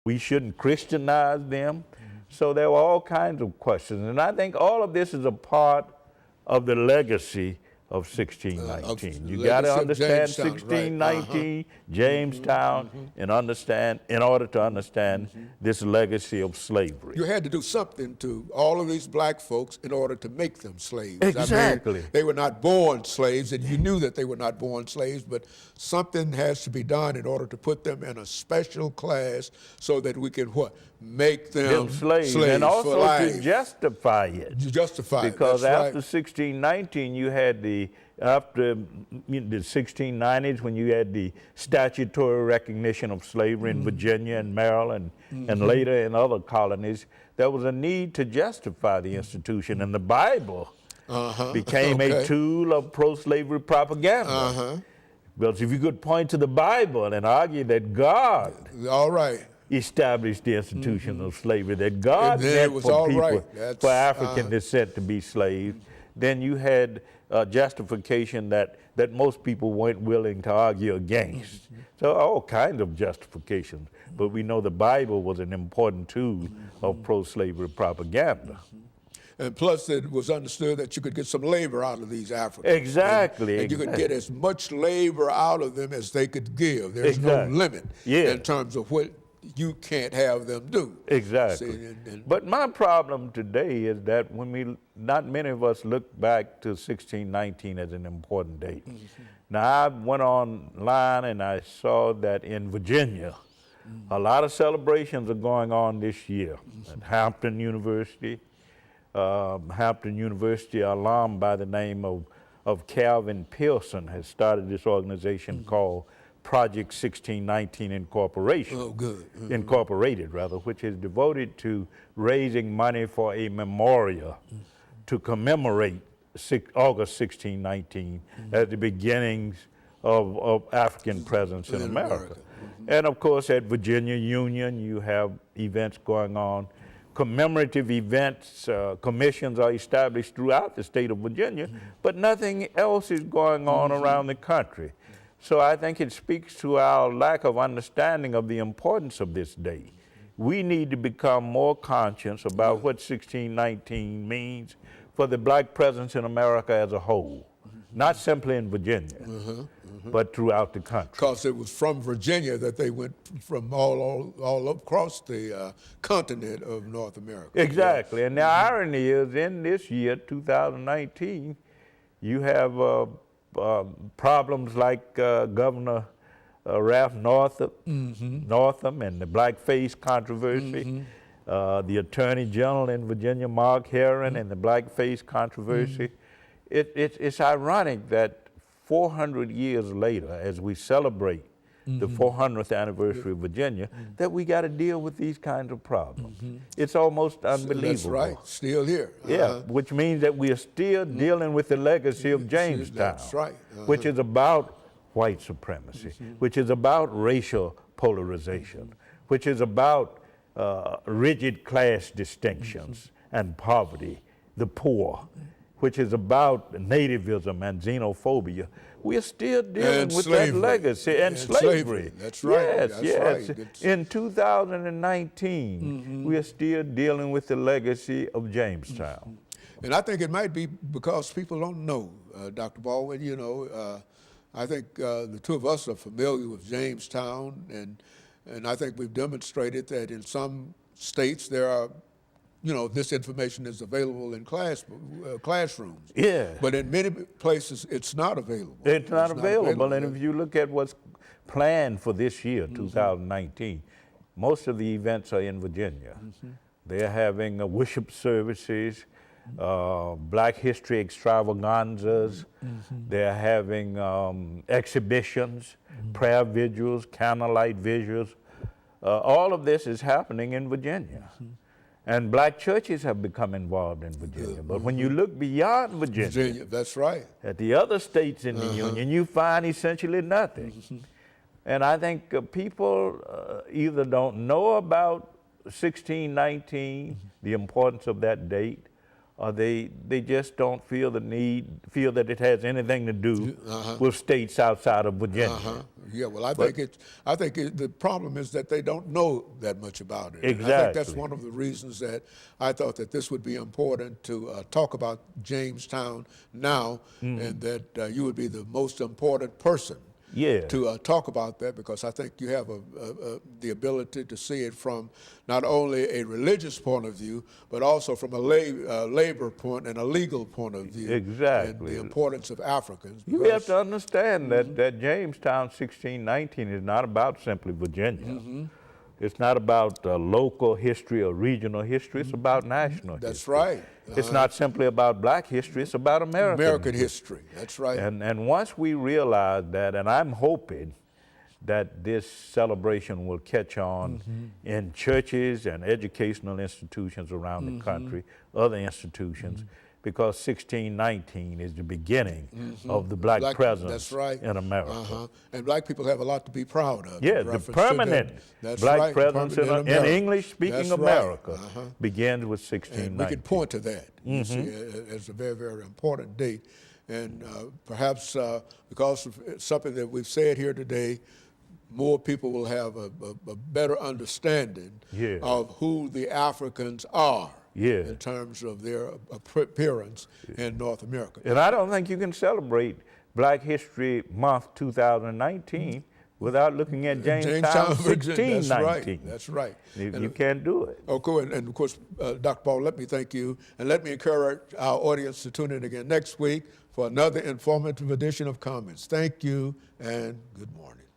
We shouldn't Christianize them. So there were all kinds of questions. And I think all of this is a part of the legacy of 1619. You got to understand 1619, Jamestown, and in order to understand this legacy of slavery. You had to do something to all of these black folks in order to make them slaves. Exactly. I mean, they were not born slaves, and you knew that they were not born slaves, but something has to be done in order to put them in a special class so that we can what? Make them slaves and also for life. To justify it. Justify it. Because That's after 1619, you had after the 1690s, when you had the statutory recognition of slavery in Virginia and Maryland, and later in other colonies, there was a need to justify the institution, and the Bible became a tool of pro-slavery propaganda. Because if you could point to the Bible and argue that God established the institution of slavery, that God meant for people, for African descent to be slaves, then you had justification that most people weren't willing to argue against. So all kinds of justifications. But we know the Bible was an important tool of pro-slavery propaganda. And plus, it was understood that you could get some labor out of these Africans. Exactly. And you could get as much labor out of them as they could give. There's no limit in terms of what you can't have them do. Exactly. See, but my problem today is that not many of us look back to 1619 as an important date. Now, I went online and I saw that in Virginia, a lot of celebrations are going on this year at Hampton University. Hampton University alum by the name of Calvin Pearson has started this organization called Project 1619 Incorporation. Oh, good. Incorporated, rather, which is devoted to raising money for a memorial to commemorate August 1619 as the beginnings of African presence in America. And of course, at Virginia Union, you have events going on. Commemorative events, commissions are established throughout the state of Virginia, but nothing else is going on around the country. So I think it speaks to our lack of understanding of the importance of this day. We need to become more conscious about what 1619 means for the black presence in America as a whole, not simply in Virginia, but throughout the country. Because it was from Virginia that they went from all across the continent of North America. Exactly, and the irony is in this year, 2019, you have problems like Governor Ralph Northam and the blackface controversy, the Attorney General in Virginia, Mark Herron, and the blackface controversy. It's ironic that 400 years later, as we celebrate the 400th anniversary of Virginia, that we got to deal with these kinds of problems. It's almost unbelievable. That's right, still here. Yeah, which means that we are still dealing with the legacy of Jamestown. That's right. Which is about white supremacy, which is about racial polarization, which is about rigid class distinctions and poverty, the poor, which is about nativism and xenophobia. We're still dealing with that legacy and slavery. That's right. Yes. In 2019, we are still dealing with the legacy of Jamestown. And I think it might be because people don't know, Dr. Baldwin. You know, I think the two of us are familiar with Jamestown, and I think we've demonstrated that in some states there are, you know, this information is available in classrooms. Yeah. But in many places, it's not available. It's not available. And if you look at what's planned for this year, 2019, most of the events are in Virginia. They're having worship services, Black History extravaganzas. They're having exhibitions, prayer vigils, candlelight vigils. All of this is happening in Virginia. And black churches have become involved in Virginia. But when you look beyond Virginia, that's right, at the other states in the Union, you find essentially nothing. And I think people either don't know about 1619, the importance of that date, or they just don't feel that it has anything to do with states outside of Virginia. Yeah, well, I think the problem is that they don't know that much about it. Exactly. And I think that's one of the reasons that I thought that this would be important to talk about Jamestown now, and that you would be the most important person to talk about that, because I think you have the ability to see it from not only a religious point of view, but also from a labor point and a legal point of view. Exactly. And the importance of Africans. You have to understand that Jamestown 1619 is not about simply Virginia. It's not about local history or regional history. It's about national history. That's right. It's not simply about black history. It's about American history. That's right. And once we realize that, and I'm hoping that this celebration will catch on in churches and educational institutions around the country, other institutions, because 1619 is the beginning of the black presence in America. And black people have a lot to be proud of. Yeah, the permanent black presence in English-speaking America begins with 1619. And we can point to that as a very, very important date. And perhaps because of something that we've said here today, more people will have a better understanding of who the Africans are. In terms of their appearance in North America. And I don't think you can celebrate Black History Month 2019 without looking at Jamestown 1619. That's right. You can't do it. Okay, and of course, Dr. Ball, let me thank you, and let me encourage our audience to tune in again next week for another informative edition of Comments. Thank you, and good morning.